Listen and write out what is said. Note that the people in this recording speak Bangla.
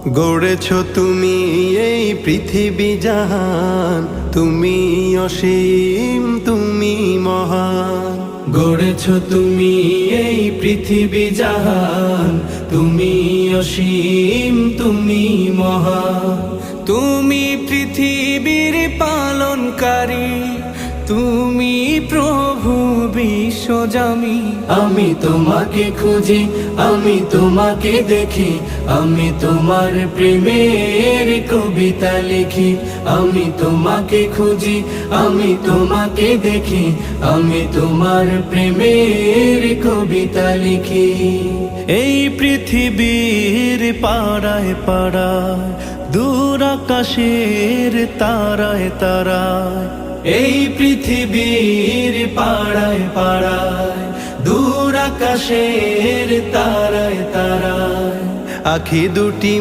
গড়েছ তুমি এই পৃথিবী জাহান, তুমি অসীম তুমি মহান। গড়েছ তুমি এই পৃথিবী জাহান, তুমি অসীম তুমি মহান। তুমি পৃথিবীর পালনকারী, তুমি প্রভু বিশ্বজামি। আমি তোমাকে খুঁজি, আমি তোমাকে দেখি, আমি তোমার প্রেমের কবিতা লিখি। আমি তোমাকে খুঁজি, আমি তোমাকে দেখি, আমি তোমার প্রেমের কবিতা লিখি। এই পৃথিবীর পাড়ায় পাড়ায়, দূর আকাশের তারায় তারায়, এই পৃথিবীর পাড়ায় পাড়ায়, দূর আকাশের তারায় তারায়, আখি দুটি